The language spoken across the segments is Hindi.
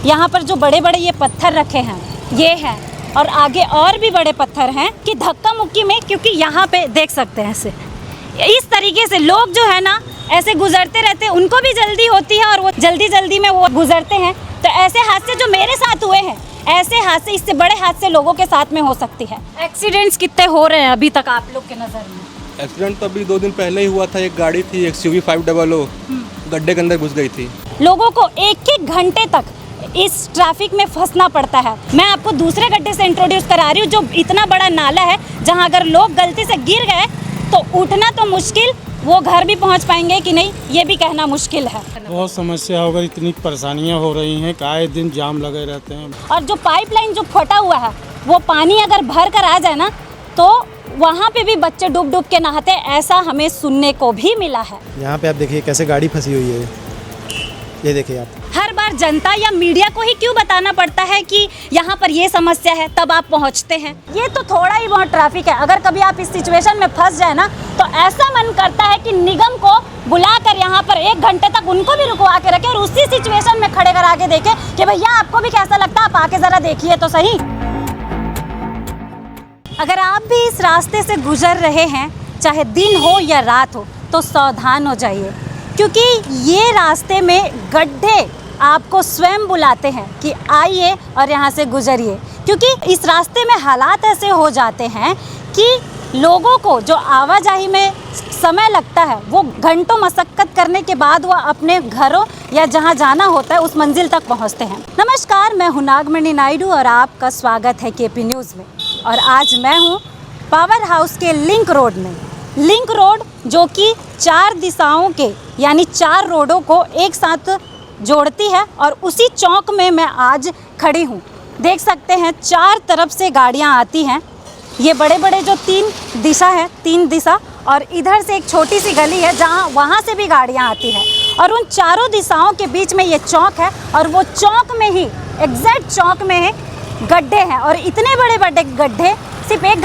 यहाँ पर जो बड़े बड़े ये पत्थर रखे हैं ये हैं, और आगे और भी बड़े पत्थर हैं कि धक्का मुक्की में, क्योंकि यहाँ पे देख सकते हैं ऐसे इस तरीके से लोग जो है ना ऐसे गुजरते रहते हैं, उनको भी जल्दी होती है और वो जल्दी जल्दी में वो गुजरते हैं। तो ऐसे हादसे जो मेरे साथ हुए हैं, ऐसे हादसे, इससे बड़े हादसे लोगों के साथ में हो सकती है। एक्सीडेंट्स कितने हो रहे हैं अभी तक आप लोग के नज़र में? एक्सीडेंट तो अभी 2 दिन पहले ही हुआ था। एक गाड़ी थी XUV 500 गड्ढे के अंदर घुस गई थी। लोगों को एक एक घंटे तक इस ट्रैफिक में फंसना पड़ता है। मैं आपको दूसरे गड्ढे से इंट्रोड्यूस करा रही हूँ, जो इतना बड़ा नाला है जहाँ अगर लोग गलती से गिर गए तो उठना तो मुश्किल, वो घर भी पहुँच पाएंगे कि नहीं ये भी कहना मुश्किल है। बहुत समस्या हो गई, इतनी परेशानियाँ हो रही हैं, आए दिन जाम लगे रहते हैं। और जो पाइपलाइन जो फटा हुआ है वो पानी अगर भर कर आ जाए ना तो वहाँ पे भी बच्चे डूब डूब के नहाते, ऐसा हमें सुनने को भी मिला है। यहाँ पे आप देखिए कैसे गाड़ी फंसी हुई है, ये देखिए आप। हर बार जनता या मीडिया को ही क्यों बताना पड़ता है कि यहाँ पर ये समस्या है, तब आप पहुँचते हैं। ये तो थोड़ा ही बहुत ट्रैफिक है, अगर कभी आप इस सिचुएशन में फंस जाए ना तो ऐसा मन करता है कि निगम को बुलाकर यहाँ पर 1 घंटे तक उनको भी रुकवा के रखे और उसी सिचुएशन में खड़े कर आके देखे कि भैया आपको भी कैसा लगता है, आप आके जरा देखिए तो सही। अगर आप भी इस रास्ते से गुजर रहे हैं, चाहे दिन हो या रात हो, तो सावधान हो जाइए, क्योंकि ये रास्ते में गड्ढे आपको स्वयं बुलाते हैं कि आइए और यहाँ से गुजरिए। क्योंकि इस रास्ते में हालात ऐसे हो जाते हैं कि लोगों को जो आवाजाही में समय लगता है वो घंटों मशक्कत करने के बाद वो अपने घरों या जहाँ जाना होता है उस मंजिल तक पहुँचते हैं। नमस्कार, मैं हूँ नागमणि नायडू और आपका स्वागत है KP न्यूज़ में। और आज मैं हूँ पावर हाउस के लिंक रोड में। लिंक रोड जो कि 4 दिशाओं के यानी 4 रोडों को एक साथ जोड़ती है, और उसी चौक में मैं आज खड़ी हूँ। देख सकते हैं 4 तरफ से गाड़ियाँ आती हैं। ये बड़े बड़े जो 3 दिशा है, 3 दिशा, और इधर से एक छोटी सी गली है जहाँ वहाँ से भी गाड़ियाँ आती हैं, और उन चारों दिशाओं के बीच में ये चौक है, और वो चौक में ही एग्जैक्ट चौक में गड्ढे हैं। और इतने बड़े बड़े गड्ढे, सिर्फ एक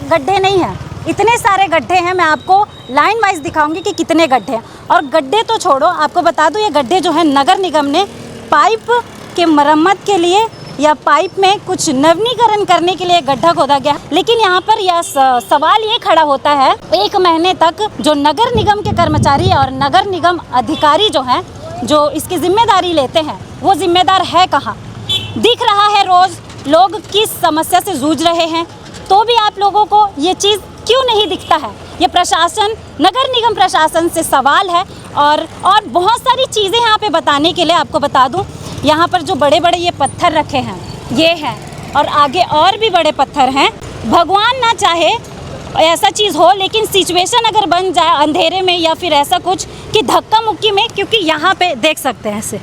गड्ढे नहीं है, इतने सारे गड्ढे हैं। मैं आपको लाइन वाइज दिखाऊंगी कि कितने गड्ढे हैं। और गड्ढे तो छोड़ो, आपको बता दूं ये गड्ढे जो है नगर निगम ने पाइप के मरम्मत के लिए या पाइप में कुछ नवीनीकरण करने के लिए गड्ढा खोदा गया। लेकिन यहाँ पर यह सवाल ये खड़ा होता है, 1 महीने तक जो नगर निगम के कर्मचारी और नगर निगम अधिकारी जो हैं, जो इसकी जिम्मेदारी लेते हैं, वो जिम्मेदार है कहाँ? दिख रहा है रोज़ लोग किस समस्या से जूझ रहे हैं, तो भी आप लोगों को ये चीज़ क्यों नहीं दिखता है? ये प्रशासन, नगर निगम प्रशासन से सवाल है। और बहुत सारी चीज़ें यहाँ पे बताने के लिए आपको बता दूँ, यहाँ पर जो बड़े बड़े ये पत्थर रखे हैं ये हैं, और आगे और भी बड़े पत्थर हैं। भगवान ना चाहे ऐसा चीज़ हो, लेकिन सिचुएशन अगर बन जाए अंधेरे में या फिर ऐसा कुछ कि धक्का मुक्की में, क्योंकि यहाँ पे देख सकते हैं ऐसे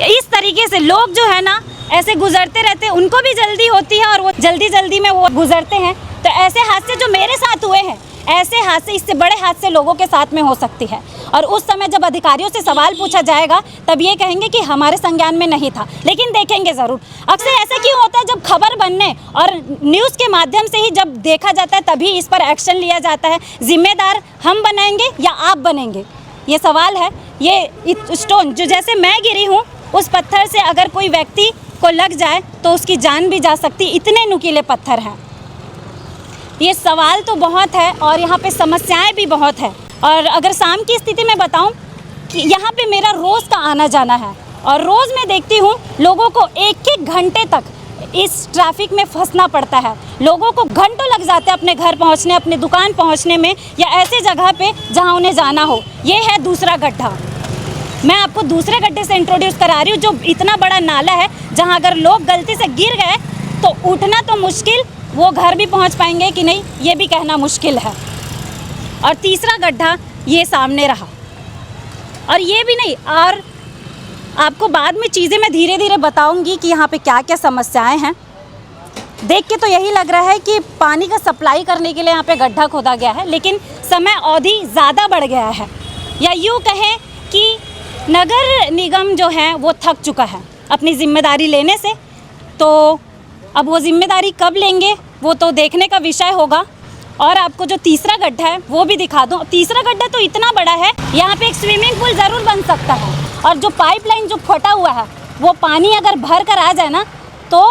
इस तरीके से लोग जो है ना ऐसे गुजरते रहते हैं, उनको भी जल्दी होती है और वो जल्दी जल्दी में वो गुजरते हैं। तो ऐसे हादसे जो मेरे साथ हुए हैं, ऐसे हादसे, इससे बड़े हादसे लोगों के साथ में हो सकती है। और उस समय जब अधिकारियों से सवाल पूछा जाएगा तब ये कहेंगे कि हमारे संज्ञान में नहीं था, लेकिन देखेंगे ज़रूर। अक्सर ऐसा क्यों होता है, जब खबर बनने और न्यूज़ के माध्यम से ही जब देखा जाता है तभी इस पर एक्शन लिया जाता है। जिम्मेदार हम बनेंगे या आप बनेंगे, ये सवाल है। ये स्टोन जो जैसे मैं गिरी हूँ, उस पत्थर से अगर कोई व्यक्ति को लग जाए तो उसकी जान भी जा सकती, इतने नुकीले पत्थर हैं। ये सवाल तो बहुत है और यहाँ पे समस्याएं भी बहुत है। और अगर शाम की स्थिति में बताऊं कि यहाँ पे मेरा रोज़ का आना जाना है, और रोज़ मैं देखती हूँ लोगों को 1-1 घंटे तक इस ट्रैफिक में फंसना पड़ता है। लोगों को घंटों लग जाते हैं अपने घर पहुँचने, अपने दुकान पहुँचने में, या ऐसे जगह पे जहाँ उन्हें जाना हो। ये है दूसरा गड्ढा। मैं आपको दूसरे गड्ढे से इंट्रोड्यूस करा रही हूँ, जो इतना बड़ा नाला है जहाँ अगर लोग गलती से गिर गए तो उठना तो मुश्किल, वो घर भी पहुँच पाएंगे कि नहीं ये भी कहना मुश्किल है। और तीसरा गड्ढा ये सामने रहा। और ये भी नहीं, और आपको बाद में चीज़ें मैं धीरे धीरे बताऊंगी कि यहाँ पे क्या क्या समस्याएं हैं। देख के तो यही लग रहा है कि पानी का सप्लाई करने के लिए यहाँ पे गड्ढा खोदा गया है, लेकिन समय अवधि ज़्यादा बढ़ गया है, या यूँ कहें कि नगर निगम जो है वो थक चुका है अपनी जिम्मेदारी लेने से। तो अब वो जिम्मेदारी कब लेंगे वो तो देखने का विषय होगा। और आपको जो तीसरा गड्ढा है वो भी दिखा दूँ। तीसरा गड्ढा तो इतना बड़ा है, यहाँ पे एक स्विमिंग पूल ज़रूर बन सकता है। और जो पाइपलाइन जो फटा हुआ है वो पानी अगर भर कर आ जाए ना तो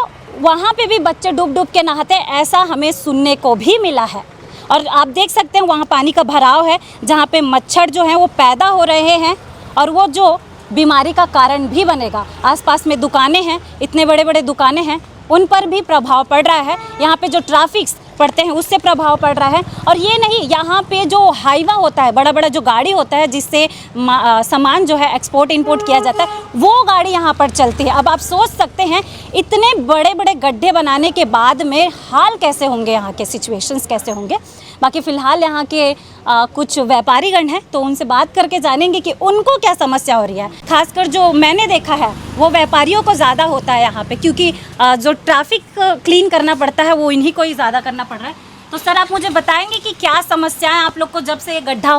वहाँ पे भी बच्चे डूब डूब के नहाते हैं, ऐसा हमें सुनने को भी मिला है। और आप देख सकते हैं वहाँ पानी का भराव है, जहाँ पे मच्छर जो हैं वो पैदा हो रहे हैं और वो जो बीमारी का कारण भी बनेगा। आसपास में दुकानें हैं, इतने बड़े बड़े दुकानें हैं, उन पर भी प्रभाव पड़ रहा है। यहाँ पे जो ट्रैफिक्स पड़ते हैं उससे प्रभाव पड़ रहा है। और ये नहीं, यहाँ पे जो हाईवा होता है, बड़ा बड़ा जो गाड़ी होता है जिससे सामान जो है एक्सपोर्ट इंपोर्ट किया जाता है, वो गाड़ी यहाँ पर चलती है। अब आप सोच सकते हैं इतने बड़े बड़े गड्ढे बनाने के बाद में हाल कैसे होंगे, यहाँ के सिचुएशंस कैसे होंगे। बाकी फ़िलहाल यहाँ के कुछ व्यापारीगण हैं, तो उनसे बात करके जानेंगे कि उनको क्या समस्या हो रही है। खासकर जो मैंने देखा है वो व्यापारियों को ज़्यादा होता है यहाँ पे, क्योंकि जो ट्रैफिक क्लीन करना पड़ता है वो इन्हीं को ही ज़्यादा करना पड़ रहा है। तो सर आप मुझे बताएंगे कि क्या समस्याएं आप लोग को जब से ये गड्ढा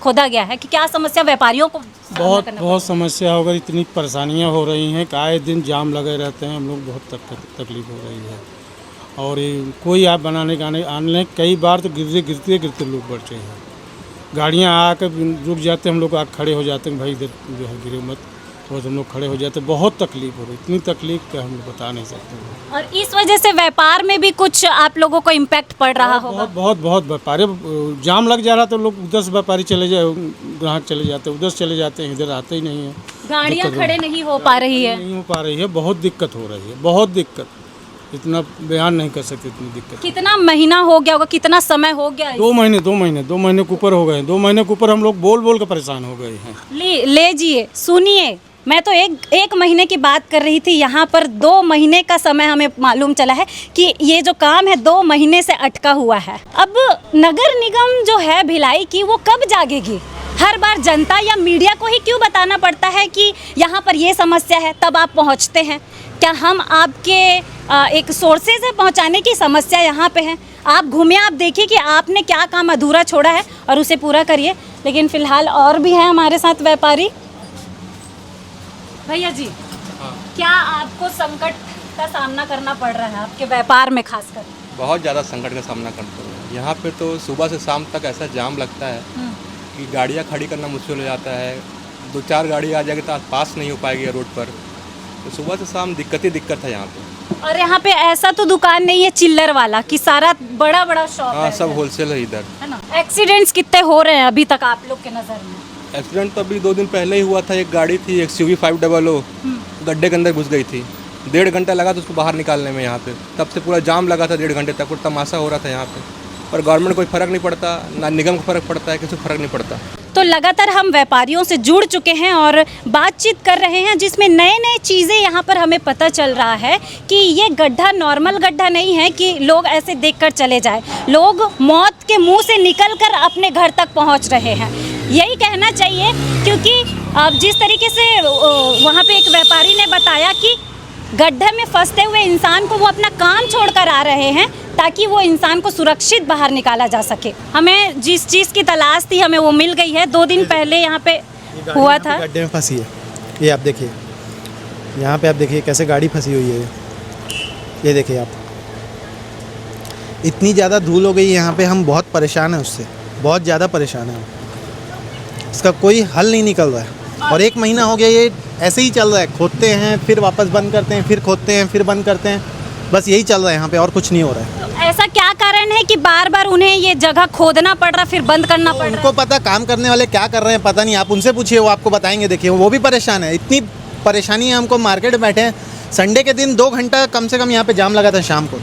खोदा गया है, कि क्या समस्या व्यापारियों को बहुत समस्या हो गई, इतनी परेशानियां हो रही हैं, आए दिन जाम लगे रहते हैं, हम लोग बहुत तकलीफ हो रही है। और ये कोई आप बनाने का आने कई बार तो गिरते लोग बचे हैं, गाड़ियाँ आकर रुक जाते, हम लोग आकर खड़े हो जाते हैं, भाई इधर जो है गिरे मत, और हम लोग खड़े हो जाते, बहुत तकलीफ हो रही, इतनी तकलीफ का हम बता नहीं सकते। और इस वजह से व्यापार में भी कुछ आप लोगों को इम्पैक्ट पड़ रहा होगा। बहुत व्यापारी जाम लग जा रहा तो लोग उधर से व्यापारी चले जाए, ग्राहक चले जाते, उधर चले जाते हैं, इधर आते ही नहीं है, गाड़ियाँ खड़े नहीं हो पा रही है, नहीं हो पा रही है, बहुत दिक्कत हो रही है, बहुत दिक्कत, इतना बयान नहीं कर सकते इतनी दिक्कत। कितना महीना हो गया होगा, कितना समय हो गया? 2 महीने के ऊपर हो गए, 2 महीने के ऊपर हम लोग बोल के परेशान हो गए हैं। लीजिए सुनिए, मैं तो एक महीने की बात कर रही थी, यहाँ पर 2 महीने का समय हमें मालूम चला है कि ये जो काम है 2 महीने से अटका हुआ है। अब नगर निगम जो है भिलाई की, वो कब जागेगी? हर बार जनता या मीडिया को ही क्यों बताना पड़ता है कि यहाँ पर ये समस्या है, तब आप पहुँचते हैं? क्या हम आपके एक सोर्सेज है पहुँचाने की समस्या यहाँ पे है? आप घूमिए, आप देखिए कि आपने क्या काम अधूरा छोड़ा है और उसे पूरा करिए। लेकिन फ़िलहाल और भी हैं हमारे साथ व्यापारी। भैया जी, क्या आपको संकट का सामना करना पड़ रहा है आपके व्यापार में? खासकर बहुत ज़्यादा संकट का सामना करते हैं। यहाँ पे तो सुबह से शाम तक ऐसा जाम लगता है कि गाड़ियाँ खड़ी करना मुश्किल हो जाता है। 2-4 गाड़ी आ जाएगी तो पास नहीं हो पाएगी रोड पर, तो सुबह से शाम दिक्कत ही दिक्कत है यहाँ पे। और यहाँ पे ऐसा तो दुकान नहीं है चिल्लर वाला कि सारा बड़ा बड़ा शॉप हाँ, है? सब होलसेल है इधर, है ना। एक्सीडेंट्स कितने हो रहे हैं अभी तक आप लोग के नज़र में? एक्सीडेंट तो अभी 2 दिन पहले ही हुआ था। एक गाड़ी थी XUV 500 गड्ढे के अंदर घुस गई थी। 1.5 घंटा लगा था उसको बाहर निकालने में यहाँ पे। तब से पूरा जाम लगा था 1.5 घंटे तक, और तमाशा हो रहा था यहाँ पे। और गवर्नमेंट कोई फ़र्क नहीं पड़ता, ना निगम को फ़र्क पड़ता है, किसी को फ़र्क नहीं पड़ता। तो लगातार हम व्यापारियों से जुड़ चुके हैं और बातचीत कर रहे हैं, जिसमें नए चीज़ें यहाँ पर हमें पता चल रहा है कि ये गड्ढा नॉर्मल गड्ढा नहीं है कि लोग ऐसे देखकर चले जाए। लोग मौत के मुंह से निकलकर अपने घर तक पहुँच रहे हैं, यही कहना चाहिए। क्योंकि अब जिस तरीके से वहाँ पे एक व्यापारी ने बताया कि गड्ढे में फंसते हुए इंसान को वो अपना काम छोड़कर आ रहे हैं ताकि वो इंसान को सुरक्षित बाहर निकाला जा सके। हमें जिस चीज़ की तलाश थी हमें वो मिल गई है। 2 दिन पहले यहाँ पे हुआ था, गड्ढे में फंसी है। ये आप देखिए, यहाँ पे आप देखिए कैसे गाड़ी फंसी हुई है। ये देखिए आप, इतनी ज़्यादा धूल हो गई यहाँ पे, हम बहुत परेशान हैं उससे, बहुत ज़्यादा परेशान हैं। इसका कोई हल नहीं निकल रहा है और 1 महीना हो गया ये ऐसे ही चल रहा है। खोदते हैं, फिर वापस बंद करते हैं, फिर खोदते हैं, फिर बंद करते हैं, बस यही चल रहा है यहाँ पे, और कुछ नहीं हो रहा है। तो ऐसा क्या कारण है कि बार बार उन्हें ये जगह खोदना पड़ रहा, फिर बंद करना पड़ रहा? उनको पता, काम करने वाले क्या कर रहे हैं पता नहीं, आप उनसे पूछिए, वो आपको बताएंगे। देखिए वो भी परेशान है, इतनी परेशानी है हमको। मार्केट में बैठे हैं, संडे के दिन 2 घंटा कम से कम यहाँ पे जाम लगा था शाम को,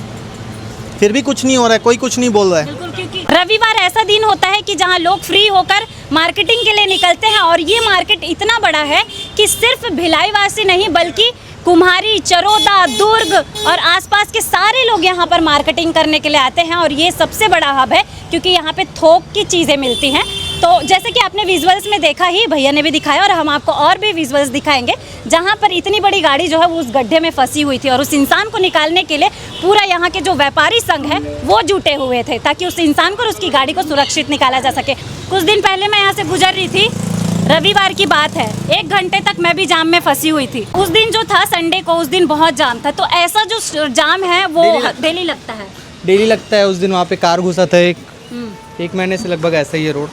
फिर भी कुछ नहीं हो रहा है, कोई कुछ नहीं बोल रहा है। बिल्कुल, क्योंकि रविवार ऐसा दिन होता है कि जहां लोग फ्री होकर मार्केटिंग के लिए निकलते हैं, और ये मार्केट इतना बड़ा है कि सिर्फ भिलाईवासी नहीं बल्कि कुम्हारी, चरोदा, दुर्ग और आसपास के सारे लोग यहाँ पर मार्केटिंग करने के लिए आते हैं। और ये सबसे बड़ा हब है क्योंकि यहाँ पे थोक की चीज़ें मिलती हैं। तो जैसे कि आपने विजुअल्स में देखा ही, भैया ने भी दिखाया और हम आपको और भी विजुअल्स दिखाएंगे जहाँ पर इतनी बड़ी गाड़ी जो है वो उस गड्ढे में फंसी हुई थी और उस इंसान को निकालने के लिए पूरा यहाँ के जो व्यापारी संघ है वो जुटे हुए थे ताकि उस इंसान को और उसकी गाड़ी को सुरक्षित निकाला जा सके। कुछ दिन पहले मैं यहाँ से गुजर रही थी, रविवार की बात है, 1 घंटे तक मैं भी जाम में फंसी हुई थी। उस दिन जो था संडे को, उस दिन बहुत जाम था। तो ऐसा जो जाम है वो डेली लगता है? डेली लगता है। उस दिन वहाँ पे कार घुसा था एक महीने से लगभग ऐसा ही है रोड।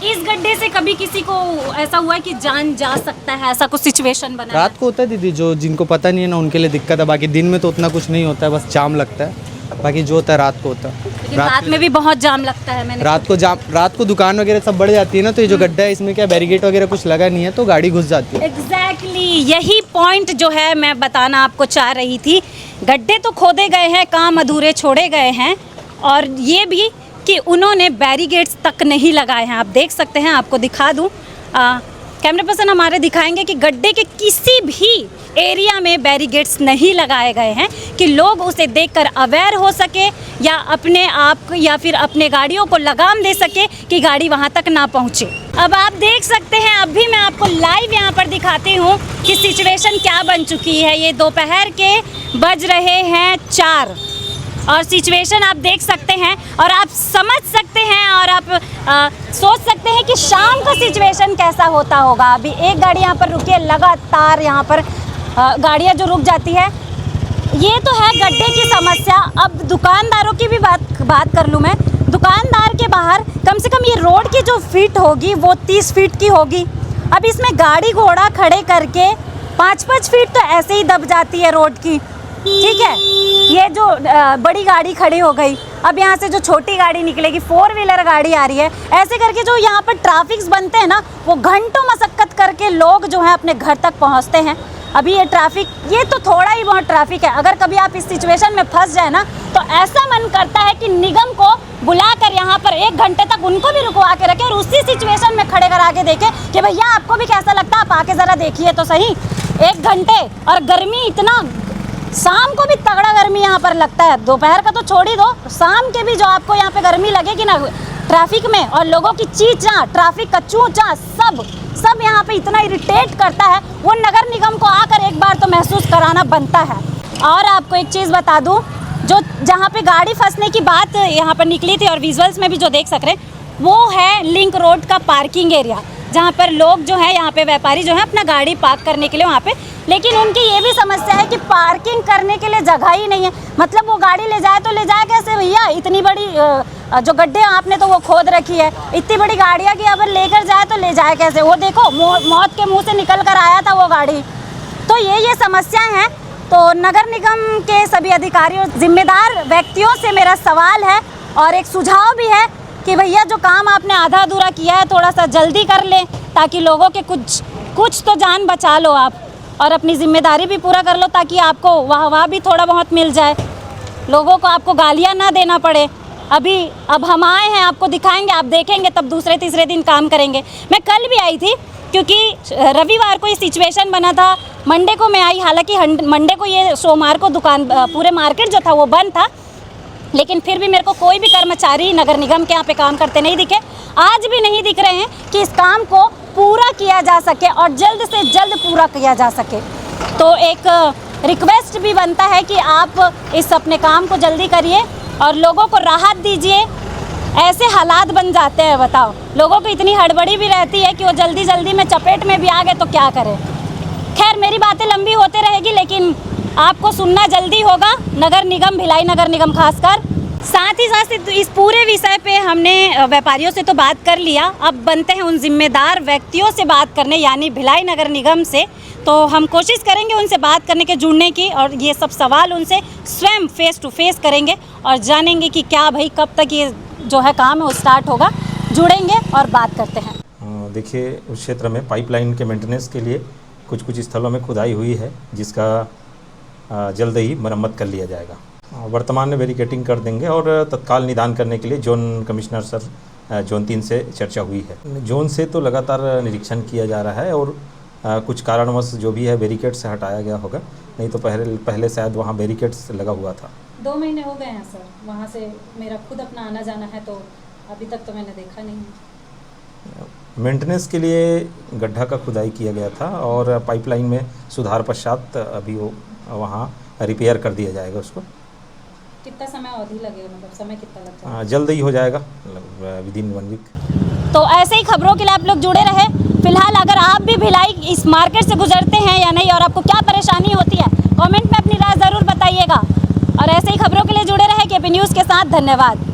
इस गड्ढे से कभी किसी को ऐसा हुआ है कि जान जा सकता है, ऐसा कुछ सिचुएशन बना है? रात को होता है दीदी, जो जिनको पता नहीं है ना उनके लिए दिक्कत है, बाकी दिन में तो उतना कुछ नहीं होता है, बस जाम लगता है, बाकी जो होता है रात को होता है। लेकिन रात में भी बहुत जाम लगता है। मैंने रात को दुकान वगैरह सब बढ़ जाती है ना, तो ये जो गड्ढा है इसमें क्या बैरिकेड वगैरह कुछ लगा नहीं है, तो गाड़ी घुस जाती है। एग्जैक्टली यही पॉइंट जो है मैं बताना आपको चाह रही थी। गड्ढे तो खोदे गए हैं, काम अधूरे छोड़े गए हैं, और ये भी कि उन्होंने बैरिकेड्स तक नहीं लगाए हैं। आप देख सकते हैं, आपको दिखा दूं, कैमरा पर्सन हमारे दिखाएंगे कि गड्ढे के किसी भी एरिया में बैरिकेड्स नहीं लगाए गए हैं कि लोग उसे देखकर अवेयर हो सके या अपने आप या फिर अपने गाड़ियों को लगाम दे सके कि गाड़ी वहां तक ना पहुंचे। अब आप देख सकते हैं, अभी मैं आपको लाइव यहां पर दिखाती हूं कि सिचुएशन क्या बन चुकी है। ये दोपहर के बज रहे हैं 4 और सिचुएशन आप देख सकते हैं और आप समझ सकते हैं और आप सोच सकते हैं कि शाम का सिचुएशन कैसा होता होगा। अभी एक गाड़ी यहाँ पर रुकी है, लगातार यहाँ पर गाड़ियाँ जो रुक जाती है। ये तो है गड्ढे की समस्या। अब दुकानदारों की भी बात कर लूँ मैं। दुकानदार के बाहर कम से कम ये रोड की जो फीट होगी वो 30 फीट की होगी। अब इसमें गाड़ी घोड़ा खड़े करके 5-5 फीट तो ऐसे ही दब जाती है रोड की, ठीक है। ये जो बड़ी गाड़ी खड़ी हो गई, अब यहाँ से जो छोटी गाड़ी निकलेगी, 4 व्हीलर गाड़ी आ रही है, ऐसे करके जो यहाँ पर ट्रैफिक्स बनते हैं ना, वो घंटों मशक्कत करके लोग जो है अपने घर तक पहुँचते हैं। अभी ये ट्रैफिक, ये तो थोड़ा ही बहुत ट्रैफिक है। अगर कभी आप इस सिचुएशन में फंस जाए ना, तो ऐसा मन करता है कि निगम को बुलाकर यहाँ पर 1 घंटे तक उनको भी रुकवा के रखे और उसी सिचुएशन में खड़े करा के देखे कि भैया आपको भी कैसा लगता है, आप आके ज़रा देखिए तो सही। 1 घंटे, और गर्मी इतना, शाम को भी तगड़ा गर्मी यहाँ पर लगता है। दोपहर का तो छोड़ ही दो, शाम के भी जो आपको यहाँ पे गर्मी लगेगी ना ट्रैफिक में, और लोगों की चींचा, ट्रैफिक का चूंचा, सब यहाँ पे इतना इरिटेट करता है, वो नगर निगम को आकर एक बार तो महसूस कराना बनता है। और आपको एक चीज़ बता दूँ, जो जहाँ पे गाड़ी फंसने की बात यहाँ पर निकली थी और विजुअल्स में भी जो देख सक रहे हैं, वो है लिंक रोड का पार्किंग एरिया, जहाँ पर लोग जो है यहाँ पे व्यापारी जो है अपना गाड़ी पार्क करने के लिए वहाँ पे, लेकिन उनकी ये भी समस्या है कि पार्किंग करने के लिए जगह ही नहीं है। मतलब वो गाड़ी ले जाए तो ले जाए कैसे भैया, इतनी बड़ी जो गड्ढे आपने तो वो खोद रखी है, इतनी बड़ी गाड़ियाँ की अगर लेकर जाए तो ले जाए कैसे। वो देखो मौत के मुँह से निकल कर आया था वो गाड़ी। तो ये समस्याएँ हैं। तो नगर निगम के सभी अधिकारियों, जिम्मेदार व्यक्तियों से मेरा सवाल है और एक सुझाव भी है कि भैया जो काम आपने आधा अधूरा किया है थोड़ा सा जल्दी कर लें, ताकि लोगों के कुछ तो जान बचा लो आप, और अपनी जिम्मेदारी भी पूरा कर लो, ताकि आपको वाह भी थोड़ा बहुत मिल जाए, लोगों को आपको गालियां ना देना पड़े। अब हम आए हैं, आपको दिखाएंगे, आप देखेंगे, तब दूसरे तीसरे दिन काम करेंगे। मैं कल भी आई थी क्योंकि रविवार को ये सिचुएशन बना था, मंडे को मैं आई, हालांकि मंडे को ये सोमवार को दुकान पूरे मार्केट जो था वो बंद था, लेकिन फिर भी मेरे को कोई भी कर्मचारी नगर निगम के यहाँ पे काम करते नहीं दिखे, आज भी नहीं दिख रहे हैं कि इस काम को पूरा किया जा सके और जल्द से जल्द पूरा किया जा सके। तो एक रिक्वेस्ट भी बनता है कि आप इस अपने काम को जल्दी करिए और लोगों को राहत दीजिए। ऐसे हालात बन जाते हैं, बताओ, लोगों को इतनी हड़बड़ी भी रहती है कि वो जल्दी जल्दी में चपेट में भी आ गए तो क्या करें। खैर मेरी बातें लंबी होते रहेगी, लेकिन आपको सुनना जल्दी होगा। नगर निगम, भिलाई नगर निगम खासकर, साथ ही साथ इस पूरे विषय पे हमने व्यापारियों से तो बात कर लिया, अब बनते हैं उन जिम्मेदार व्यक्तियों से बात करने, यानी भिलाई नगर निगम से। तो हम कोशिश करेंगे उनसे बात करने के, जुड़ने की, और ये सब सवाल उनसे स्वयं फेस टू फेस करेंगे और जानेंगे कि क्या भाई कब तक ये जो है काम है वो स्टार्ट होगा। जुड़ेंगे और बात करते हैं। देखिए, उस क्षेत्र में पाइपलाइन के मेंटेनेंस के लिए कुछ स्थलों में खुदाई हुई है, जिसका जल्द ही मरम्मत कर लिया जाएगा। वर्तमान में बैरिकेटिंग कर देंगे और तत्काल निदान करने के लिए जोन कमिश्नर सर जोन 3 से चर्चा हुई है। जोन से तो लगातार निरीक्षण किया जा रहा है और कुछ कारणवश जो भी है बैरिकेड से हटाया गया होगा, नहीं तो पहले शायद वहाँ बैरिकेड्स लगा हुआ था। 2 महीने हो गए हैं सर, वहाँ से मेरा खुद अपना आना जाना है, तो अभी तक तो मैंने देखा नहीं। मेंटेनेंस के लिए गड्ढा का खुदाई किया गया था और पाइपलाइन में सुधार पश्चात अभी वो वहाँ रिपेयर कर दिया जाएगा उसको। कितना समय अवधि लगेगा, मतलब समय कितना लगता है? जल्द ही हो जाएगा, विदिन 1 वीक। तो ऐसे ही खबरों के लिए आप लोग जुड़े रहे। फिलहाल अगर आप भी भिलाई इस मार्केट से गुजरते हैं या नहीं, और आपको क्या परेशानी होती है, कमेंट में अपनी राय ज़रूर बताइएगा। और ऐसे ही खबरों के लिए जुड़े रहे केपी न्यूज़ के साथ। धन्यवाद।